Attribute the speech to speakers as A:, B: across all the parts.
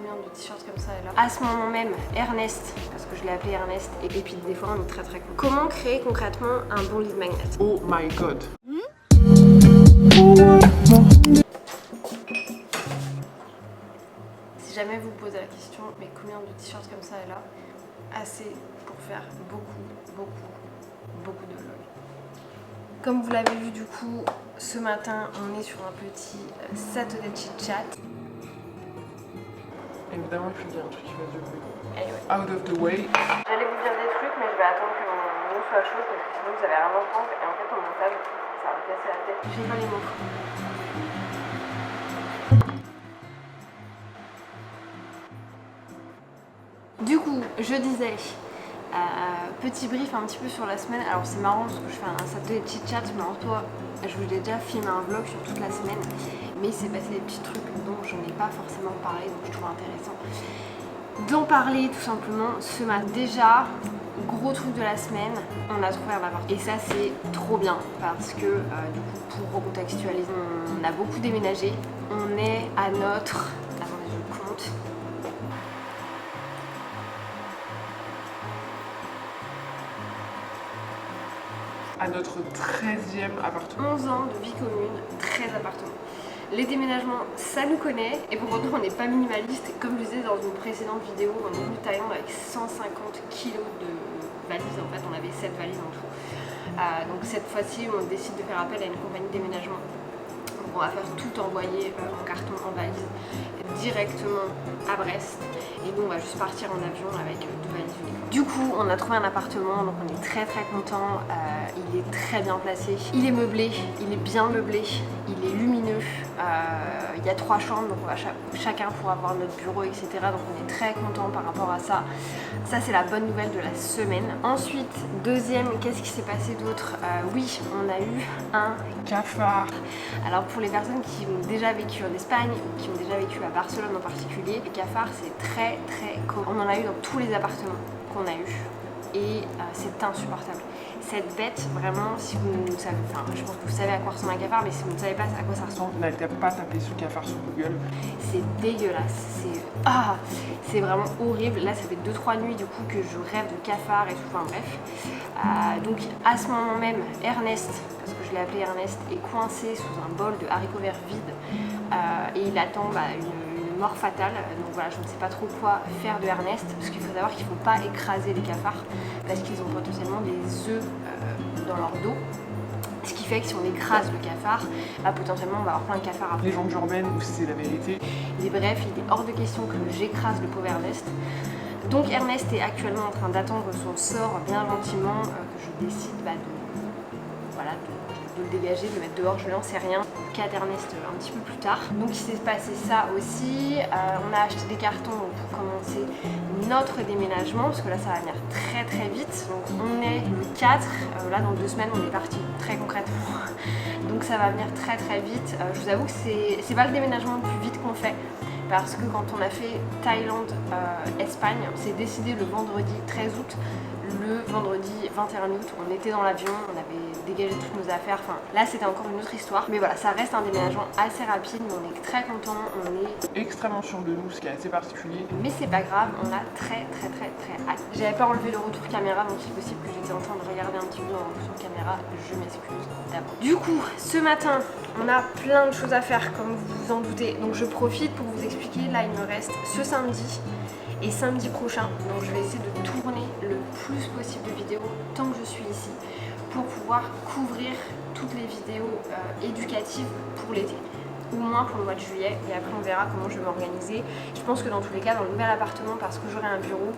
A: combien de t-shirts comme ça est là. À ce moment même, Ernest, parce que je l'ai appelé Ernest, et puis des fois on est très très cool. Comment créer concrètement un bon lead magnet?
B: Oh my god.
A: Si jamais vous posez la question, mais combien de t-shirts comme ça est là? Assez pour faire beaucoup de vlogs. Comme vous l'avez vu du coup, ce matin on est sur un petit Saturday chit chat.
B: Évidemment, il faut dire un truc qui va durer.
A: Anyway.
B: Out of the way.
A: J'allais vous dire des trucs, mais je vais attendre que mon eau soit chaude parce que sinon vous allez rien entendre et en fait au montage ça va me casser la tête. J'ai pas les mots. Du coup, je disais, petit brief un petit peu sur la semaine. Alors c'est marrant parce que je fais un Saturday chit chat, mais en soi, je voulais déjà filmer un vlog sur toute la semaine. Mais il s'est passé des petits trucs dont je n'ai pas forcément parlé, donc je trouve intéressant d'en parler tout simplement ce matin. Déjà, gros truc de la semaine, on a trouvé un appart. Et ça c'est trop bien parce que du coup, pour recontextualiser, on a beaucoup déménagé. On est à notre... Attendez, je compte.
B: À notre 13e appartement.
A: 11 ans de vie commune, 13 appartements. Les déménagements, ça nous connaît, et pour autant on n'est pas minimaliste. Comme je disais dans une précédente vidéo, on est venu de Thaïlande avec 150 kg de valises, en fait on avait 7 valises en tout. Donc cette fois-ci on décide de faire appel à une compagnie de déménagement. Donc on va faire tout envoyer en carton, en valise, directement à Brest. Et nous on va juste partir en avion avec 2 valises uniquement. Du coup on a trouvé un appartement, donc on est très content. Il est très bien placé, il est meublé, il est bien meublé, il est lumineux. Il y a 3 chambres, donc on va chacun pourra avoir notre bureau, etc. Donc on est très content par rapport à ça. Ça c'est la bonne nouvelle de la semaine. Ensuite, deuxième, qu'est-ce qui s'est passé d'autre? Oui, on a eu un
B: Cafard.
A: Alors pour les personnes qui ont déjà vécu en Espagne ou qui ont déjà vécu à Barcelone en particulier, les cafards c'est très commun. On en a eu dans tous les appartements qu'on a eu et c'est insupportable. Cette bête, vraiment, si vous savez, enfin je pense que vous savez à quoi ressemble un cafard, mais si vous ne savez pas à quoi ça ressemble,
B: N'allez pas taper ce cafard sur Google.
A: c'est dégueulasse, c'est vraiment horrible. Là ça fait 2-3 nuits du coup que je rêve de cafard et tout, enfin bref. Donc à ce moment même, Ernest, parce que je l'ai appelé Ernest, est coincé sous un bol de haricots verts vides et il attend une mort fatale. Donc voilà, je ne sais pas trop quoi faire de Ernest, parce qu'il faut savoir qu'il ne faut pas écraser les cafards parce qu'ils ont potentiellement des œufs dans leur dos. Ce qui fait que si on écrase le cafard, potentiellement on va avoir plein de cafards après.
B: Légende urbaine ou si c'est la vérité.
A: Et bref, il est hors de question que j'écrase le pauvre Ernest. Donc Ernest est actuellement en train d'attendre son sort bien gentiment, que je décide de le dégager, de le mettre dehors, je n'en sais rien. Cas d'Ernest un petit peu plus tard. Donc il s'est passé ça aussi. On a acheté des cartons pour commencer notre déménagement, parce que là ça va venir très vite. Donc on est le 4, là dans 2 semaines on est parti, très concrètement. Donc ça va venir très vite. Je vous avoue que c'est pas le déménagement le plus vite qu'on fait. Parce que quand on a fait Thaïlande-Espagne, c'est décidé le vendredi 13 août. Le vendredi 21 août, on était dans l'avion, on avait dégagé toutes nos affaires. Enfin, là, c'était encore une autre histoire. Mais voilà, ça reste un déménagement assez rapide, mais on est très contents. On est
B: Extrêmement sûr de nous, ce qui est assez particulier.
A: Mais c'est pas grave, on a très hâte. J'avais pas enlevé le retour caméra, donc c'est possible que j'étais en train de regarder un petit peu en retour caméra. Je m'excuse d'abord. Du coup, ce matin, on a plein de choses à faire, comme vous vous en doutez. Donc je profite pour vous expliquer. Là, il me reste ce samedi et samedi prochain. Donc je vais essayer de tourner le plus possible de vidéos tant que je suis ici pour pouvoir couvrir toutes les vidéos éducatives pour l'été. Ou moins pour le mois de juillet, et après on verra comment je vais m'organiser. Je pense que dans tous les cas, dans le nouvel appartement, parce que j'aurai un bureau,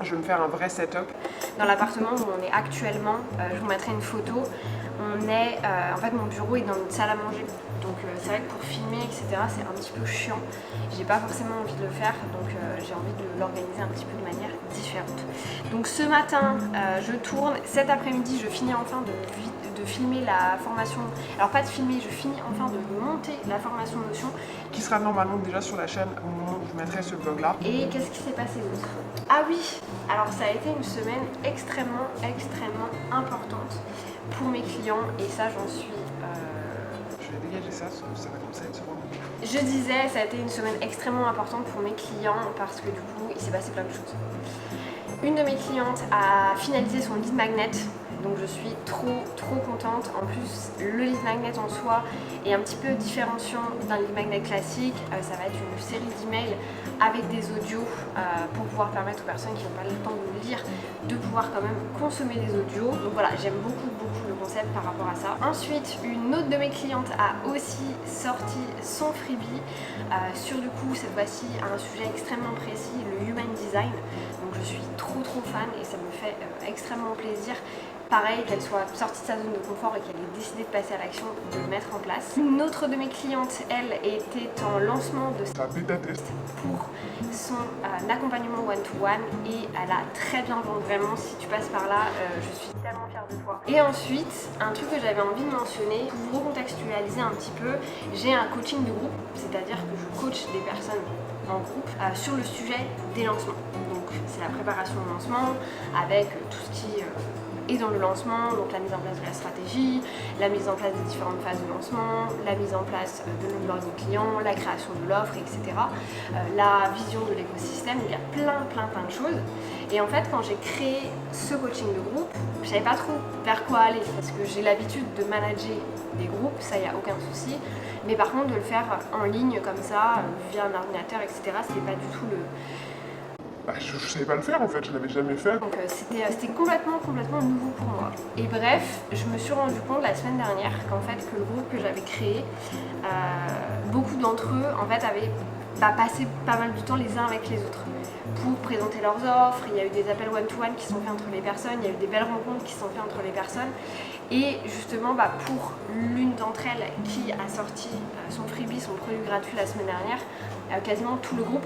B: je vais me faire un vrai setup.
A: Dans l'appartement où on est actuellement, je vous mettrai une photo. On est, en fait mon bureau est dans une salle à manger. Donc c'est vrai que pour filmer, etc., c'est un petit peu chiant. J'ai pas forcément envie de le faire, donc j'ai envie de l'organiser un petit peu de manière différente. Donc ce matin, je tourne. Cet après-midi, je finis enfin de filmer la formation. Alors pas de filmer, je finis enfin de monter la formation Notion.
B: Qui sera normalement déjà sur la chaîne au moment où je mettrai ce vlog là.
A: Et qu'est-ce qui s'est passé d'autre? Ah oui, alors ça a été une semaine extrêmement importante pour mes clients, et ça j'en suis...
B: Je vais dégager ça parce que ça va commencer à être trop long.
A: Je disais, ça a été une semaine extrêmement importante pour mes clients parce que du coup, il s'est passé plein de choses. Une de mes clientes a finalisé son lead magnet, donc je suis trop contente. En plus, le lead magnet en soi est un petit peu différenciant d'un lead magnet classique. Ça va être une série d'emails avec des audios pour pouvoir permettre aux personnes qui n'ont pas le temps de le lire de pouvoir quand même consommer des audios. Donc voilà, j'aime beaucoup le concept par rapport à ça. Ensuite, une autre de mes clientes a aussi sorti son freebie sur du coup cette fois-ci un sujet extrêmement précis, le human design. Donc je suis trop fan et ça me fait extrêmement plaisir. Pareil, qu'elle soit sortie de sa zone de confort et qu'elle ait décidé de passer à l'action, de le mettre en place. Une autre de mes clientes, elle, était en lancement de
B: sa bêta test
A: pour son accompagnement one-to-one et elle a très bien vendu. Vraiment, si tu passes par là, je suis tellement fière de toi. Et ensuite, un truc que j'avais envie de mentionner, pour vous recontextualiser un petit peu, j'ai un coaching de groupe, c'est-à-dire que je coach des personnes en groupe sur le sujet des lancements. Donc c'est la préparation au lancement avec tout ce qui est dans le lancement, donc la mise en place de la stratégie, la mise en place des différentes phases de lancement, la mise en place de l'onboarding client, la création de l'offre, etc. La vision de l'écosystème, il y a plein de choses. Et en fait, quand j'ai créé ce coaching de groupe, je savais pas trop vers quoi aller parce que j'ai l'habitude de manager des groupes, ça y a aucun souci. Mais par contre, de le faire en ligne comme ça, via un ordinateur, etc., c'était pas du tout le...
B: Bah, je savais pas le faire en fait, je l'avais jamais fait.
A: Donc c'était complètement nouveau pour moi. Et bref, je me suis rendu compte la semaine dernière qu'en fait que le groupe que j'avais créé, beaucoup d'entre eux en fait avaient passé pas mal de temps les uns avec les autres pour présenter leurs offres. Il y a eu des appels one-to-one qui sont faits entre les personnes, il y a eu des belles rencontres qui sont faites entre les personnes. Et justement, pour l'une d'entre elles qui a sorti son freebie, son produit gratuit la semaine dernière, quasiment tout le groupe,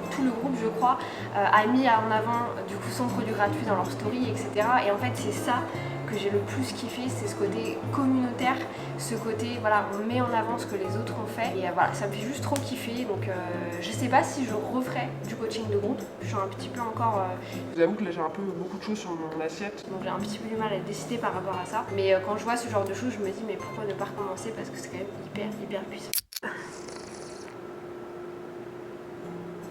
A: je crois, a mis en avant du coup son produit gratuit dans leur story, etc. Et en fait, c'est ça que j'ai le plus kiffé, c'est ce côté communautaire, ce côté, voilà, on met en avant ce que les autres ont fait. Et voilà, ça me fait juste trop kiffer. Donc, je sais pas si je referai du coaching de groupe. Je suis un petit peu encore...
B: J'avoue que là, j'ai un peu beaucoup de choses sur mon assiette.
A: Donc, j'ai un petit peu du mal à décider par rapport à ça. Mais quand je vois ce genre de choses, je me dis, mais pourquoi ne pas recommencer? Parce que c'est quand même hyper puissant.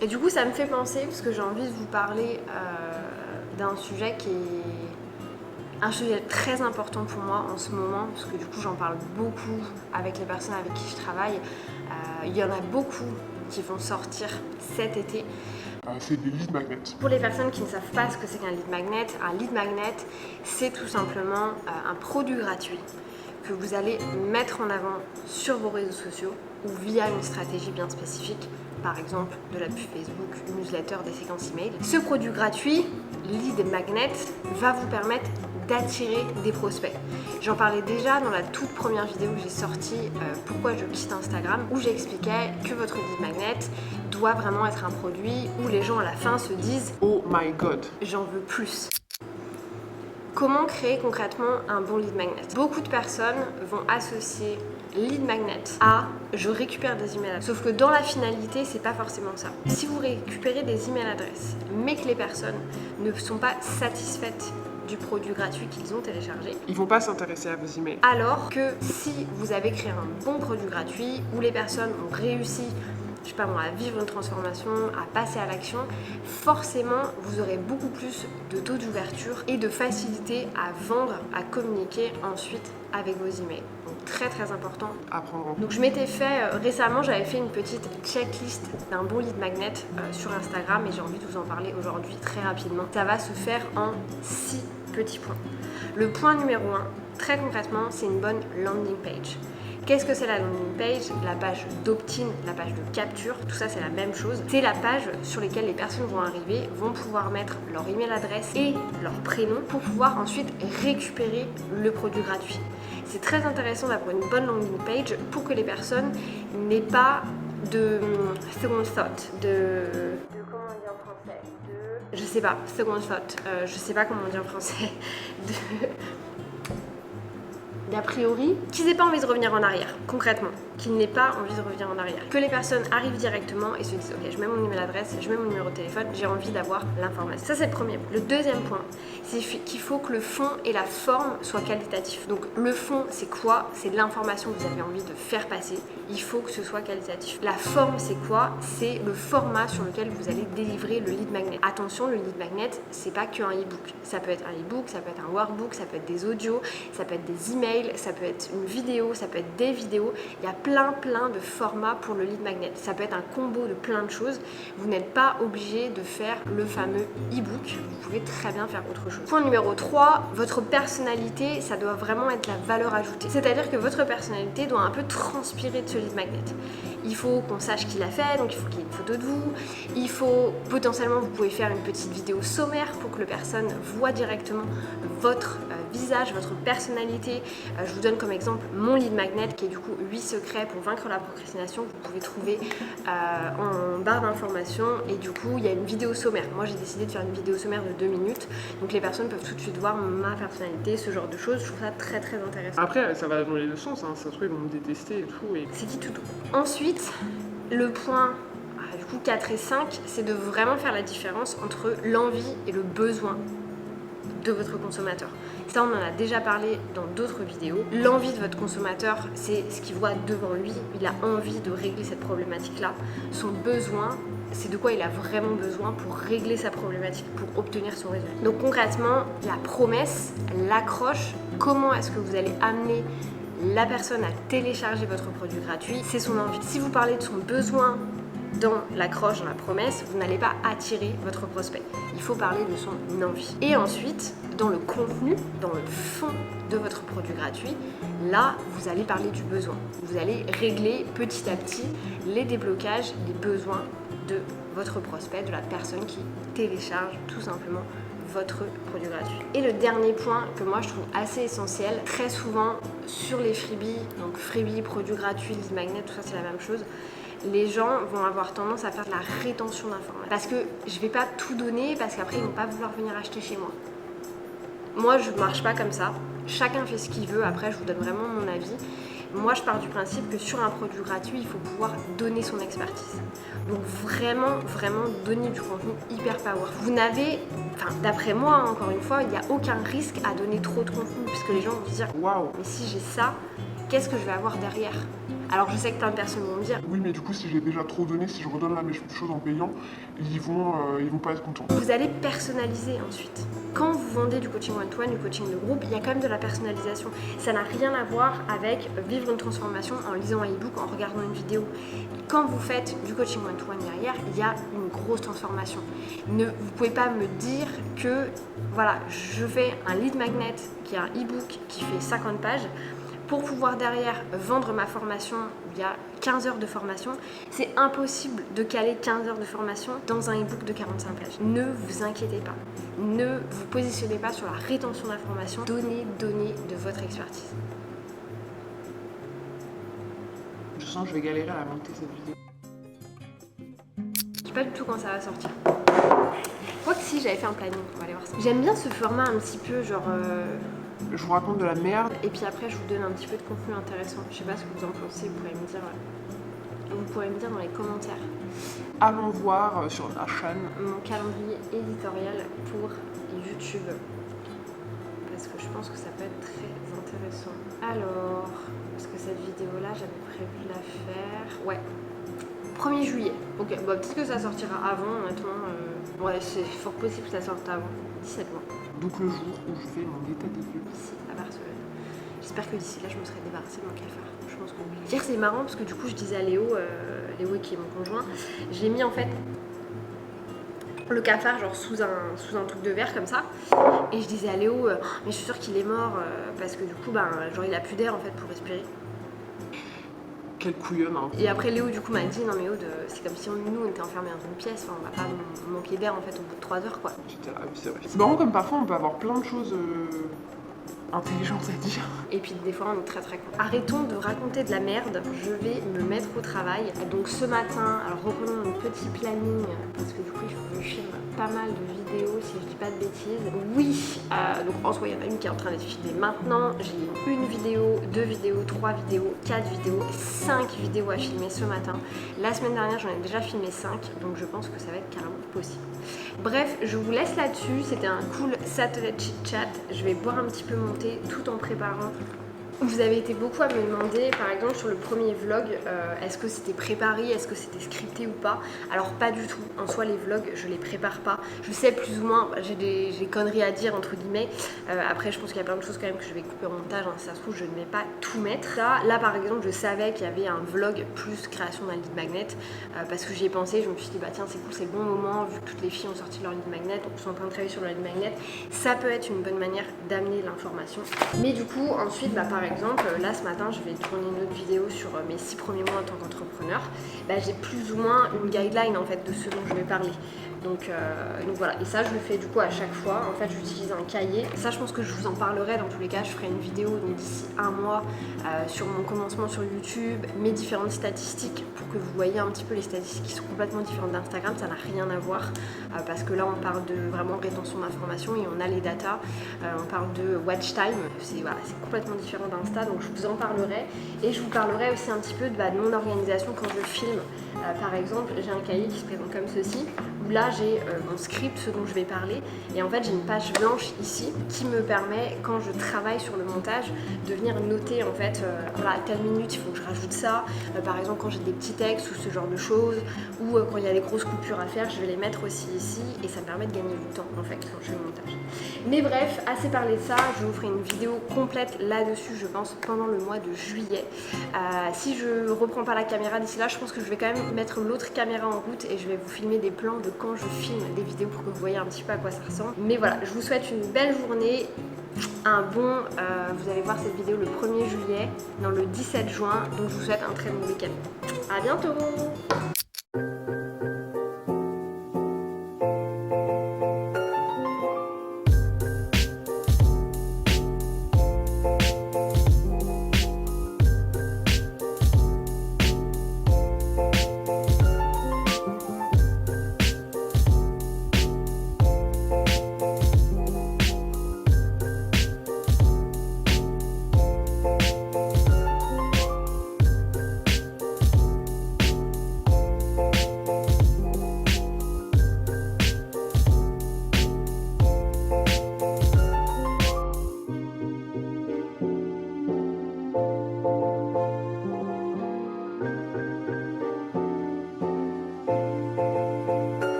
A: Et du coup, ça me fait penser, parce que j'ai envie de vous parler d'un sujet qui est un sujet très important pour moi en ce moment, parce que du coup, j'en parle beaucoup avec les personnes avec qui je travaille. Il y en a beaucoup qui vont sortir cet été.
B: C'est des lead magnets.
A: Pour les personnes qui ne savent pas ce que c'est qu'un lead magnet, c'est tout simplement un produit gratuit que vous allez mettre en avant sur vos réseaux sociaux ou via une stratégie bien spécifique, par exemple de la pub Facebook, une newsletter, des séquences email. Ce produit gratuit, Lead Magnet, va vous permettre d'attirer des prospects. J'en parlais déjà dans la toute première vidéo que j'ai sortie, pourquoi je quitte Instagram, où j'expliquais que votre Lead Magnet doit vraiment être un produit où les gens à la fin se disent «
B: Oh my god,
A: j'en veux plus ». Comment créer concrètement un bon lead magnet? Beaucoup de personnes vont associer lead magnet à je récupère des emails adresses. Sauf que dans la finalité, c'est pas forcément ça. Si vous récupérez des emails adresses, mais que les personnes ne sont pas satisfaites du produit gratuit qu'ils ont téléchargé,
B: ils vont pas s'intéresser à vos emails.
A: Alors que si vous avez créé un bon produit gratuit où les personnes ont réussi, je sais pas moi, à vivre une transformation, à passer à l'action, forcément vous aurez beaucoup plus de taux d'ouverture et de facilité à vendre, à communiquer ensuite avec vos emails. Donc très important
B: à prendre en compte.
A: Donc je m'étais fait récemment, j'avais fait une petite checklist d'un bon lead magnet sur Instagram et j'ai envie de vous en parler aujourd'hui très rapidement. Ça va se faire en 6 petits points. Le point numéro 1, très concrètement, c'est une bonne landing page. Qu'est-ce que c'est la landing page? La page d'opt-in, la page de capture, tout ça c'est la même chose. C'est la page sur laquelle les personnes vont arriver, vont pouvoir mettre leur email adresse et leur prénom pour pouvoir ensuite récupérer le produit gratuit. C'est très intéressant d'avoir une bonne landing page pour que les personnes n'aient pas de second thought, comment on dit en français, je sais pas, second thought, je sais pas comment on dit en français, d'a priori, qu'ils n'aient pas envie de revenir en arrière, concrètement, qu'ils n'aient pas envie de revenir en arrière. Que les personnes arrivent directement et se disent ok, je mets mon email adresse, je mets mon numéro de téléphone, j'ai envie d'avoir l'information. Ça c'est le premier point. Le deuxième point, c'est qu'il faut que le fond et la forme soient qualitatifs. Donc le fond, c'est quoi? C'est de l'information que vous avez envie de faire passer. Il faut que ce soit qualitatif. La forme, c'est quoi? C'est le format sur lequel vous allez délivrer le lead magnet. Attention, le lead magnet, c'est pas qu'un e-book. Ça peut être un e-book, ça peut être un workbook, ça peut être des audios, ça peut être des emails, ça peut être une vidéo, ça peut être des vidéos. Il y a plein de formats pour le lead magnet. Ça peut être un combo de plein de choses. Vous n'êtes pas obligé de faire le fameux e-book. Vous pouvez très bien faire autre chose. Point numéro 3, votre personnalité, ça doit vraiment être la valeur ajoutée. C'est-à-dire que votre personnalité doit un peu transpirer de ce lead magnet. Il faut qu'on sache qui l'a fait, donc il faut qu'il y ait une photo de vous. Il faut, potentiellement, vous pouvez faire une petite vidéo sommaire pour que la personne voit directement votre visage, votre personnalité. Je vous donne comme exemple mon lead magnet qui est du coup 8 secrets pour vaincre la procrastination. Vous pouvez trouver en barre d'informations et du coup il y a une vidéo sommaire. Moi j'ai décidé de faire une vidéo sommaire de 2 minutes, donc les personnes peuvent tout de suite voir ma personnalité, ce genre de choses. Je trouve ça très intéressant.
B: Après ça va dans les deux sens, hein. Ça se trouve ils vont me détester et tout. Et...
A: C'est dit tout. Ensuite, le point du coup 4 et 5, c'est de vraiment faire la différence entre l'envie et le besoin de votre consommateur. Ça, on en a déjà parlé dans d'autres vidéos. L'envie de votre consommateur, c'est ce qu'il voit devant lui. Il a envie de régler cette problématique-là. Son besoin, c'est de quoi il a vraiment besoin pour régler sa problématique, pour obtenir son résultat. Donc concrètement, la promesse, l'accroche, comment est-ce que vous allez amener la personne à télécharger votre produit gratuit, c'est son envie. Si vous parlez de son besoin dans l'accroche, dans la promesse, vous n'allez pas attirer votre prospect. Il faut parler de son envie. Et ensuite, dans le contenu, dans le fond de votre produit gratuit, là, vous allez parler du besoin. Vous allez régler petit à petit les déblocages, les besoins de votre prospect, de la personne qui télécharge tout simplement votre produit gratuit. Et le dernier point que moi je trouve assez essentiel, très souvent sur les freebies, donc freebies, produits gratuits, lead magnet, tout ça c'est la même chose, les gens vont avoir tendance à faire de la rétention d'informations. Parce que je vais pas tout donner parce qu'après ils vont pas vouloir venir acheter chez moi. Moi je marche pas comme ça, chacun fait ce qu'il veut, après je vous donne vraiment mon avis. Moi je pars du principe que sur un produit gratuit, il faut pouvoir donner son expertise. Donc vraiment donner du contenu hyper power. Vous n'avez, d'après moi encore une fois, il n'y a aucun risque à donner trop de contenu puisque les gens vont se dire waouh, mais si j'ai ça, qu'est-ce que je vais avoir derrière? Alors je sais que plein de personnes vont me dire
B: oui mais du coup si j'ai déjà trop donné, si je redonne la même chose en payant, ils vont pas être contents.
A: Vous allez personnaliser ensuite. Quand vous vendez du coaching one-to-one, du coaching de groupe, il y a quand même de la personnalisation. Ça n'a rien à voir avec vivre une transformation en lisant un e-book, en regardant une vidéo. Quand vous faites du coaching one-to-one derrière, il y a une grosse transformation. Vous ne pouvez pas me dire que voilà, je fais un lead magnet qui est un e-book qui fait 50 pages. Pour pouvoir derrière vendre ma formation, il y a 15 heures de formation, c'est impossible de caler 15 heures de formation dans un e-book de 45 pages. Ne vous inquiétez pas, ne vous positionnez pas sur la rétention d'informations, donnez de votre expertise.
B: Je sens que je vais galérer à monter cette vidéo.
A: Je sais pas du tout quand ça va sortir. Quoique si, j'avais fait un planning, on va aller voir ça. J'aime bien ce format un petit peu genre...
B: Je vous raconte de la merde.
A: Et puis après, je vous donne un petit peu de contenu intéressant. Je sais pas ce que vous en pensez, vous pourrez me dire dans les commentaires.
B: Allons voir sur la chaîne
A: mon calendrier éditorial pour YouTube. Parce que je pense que ça peut être très intéressant. Alors, parce que cette vidéo-là, j'avais prévu de la faire... Ouais. 1er juillet. Ok, bah peut-être que ça sortira avant, honnêtement. Ouais, c'est fort possible que ça sorte avant. 17 mois.
B: Donc le jour où je fais mon état des lieux.
A: Ici, à Barcelone. J'espère que d'ici là, je me serai débarrassée de mon cafard. Je pense que oui. Hier, c'est marrant parce que du coup, je disais à Léo qui est mon conjoint, j'ai mis en fait le cafard genre sous un truc de verre comme ça. Et je disais à Léo, mais je suis sûre qu'il est mort parce que du coup, genre il a plus d'air en fait pour respirer.
B: Quelle couillonne hein.
A: Et après Léo du coup m'a dit non mais Aude, c'est comme si nous on était enfermés dans une pièce, enfin, on va pas manquer d'air en fait au bout de 3 heures quoi.
B: J'étais là, oui c'est vrai. C'est marrant comme parfois on peut avoir plein de choses intelligentes à dire.
A: Et puis des fois on est très con. Arrêtons de raconter de la merde, je vais me mettre au travail. Donc ce matin, alors reprenons mon petit planning parce que du coup il faut que je filme pas mal de vidéos si je dis pas de bêtises. Oui, donc en soi il y en a une qui est en train d'être filmée maintenant. J'ai une vidéo, 2 vidéos, 3 vidéos, 4 vidéos, 5 vidéos à filmer ce matin. La semaine dernière j'en ai déjà filmé 5, donc je pense que ça va être carrément possible. Bref, je vous laisse là-dessus, c'était un cool satellite chit chat. Je vais boire un petit peu mon thé tout en préparant. Vous avez été beaucoup à me demander, par exemple sur le premier vlog, est-ce que c'était préparé, est-ce que c'était scripté ou pas. Alors pas du tout, en soi les vlogs je les prépare pas. Je sais plus ou moins, j'ai des conneries à dire entre guillemets. Après je pense qu'il y a plein de choses quand même que je vais couper au montage, hein. Si ça se trouve je ne vais pas tout mettre. Là par exemple je savais qu'il y avait un vlog plus création d'un lead magnet, parce que j'y ai pensé, je me suis dit bah tiens c'est cool, c'est le bon moment, vu que toutes les filles ont sorti leur lead magnet, donc sont en train de travailler sur leur lead magnet, ça peut être une bonne manière d'amener l'information. Mais du coup ensuite bah, par exemple, là ce matin je vais tourner une autre vidéo sur mes 6 premiers mois en tant qu'entrepreneur. Bah, j'ai plus ou moins une guideline en fait de ce dont je vais parler. Donc voilà, et ça je le fais du coup à chaque fois. En fait j'utilise un cahier. Ça je pense que je vous en parlerai dans tous les cas. Je ferai une vidéo d'ici un mois sur mon commencement sur YouTube, mes différentes statistiques pour que vous voyez un petit peu les statistiques qui sont complètement différentes d'Instagram. Ça n'a rien à voir parce que là on parle de vraiment rétention d'informations et on a les datas. On parle de watch time. C'est complètement différent d'Insta, donc je vous en parlerai. Et je vous parlerai aussi un petit peu de mon organisation quand je filme. Par exemple, j'ai un cahier qui se présente comme ceci, où là j'ai mon script, ce dont je vais parler, et en fait j'ai une page blanche ici qui me permet, quand je travaille sur le montage, de venir noter en fait, voilà, à telle minute il faut que je rajoute ça, par exemple quand j'ai des petits textes ou ce genre de choses, ou quand il y a des grosses coupures à faire, je vais les mettre aussi ici, et ça me permet de gagner du temps en fait quand je fais le montage. Mais bref, assez parlé de ça, je vous ferai une vidéo complète là-dessus, je pense, pendant le mois de juillet. Si je reprends pas la caméra d'ici là, je pense que je vais quand même mettre l'autre caméra en route et je vais vous filmer des plans de quand je filme des vidéos pour que vous voyez un petit peu à quoi ça ressemble. Mais voilà, je vous souhaite une belle journée, vous allez voir cette vidéo le 1er juillet, non le 17 juin, donc je vous souhaite un très bon week-end. À bientôt!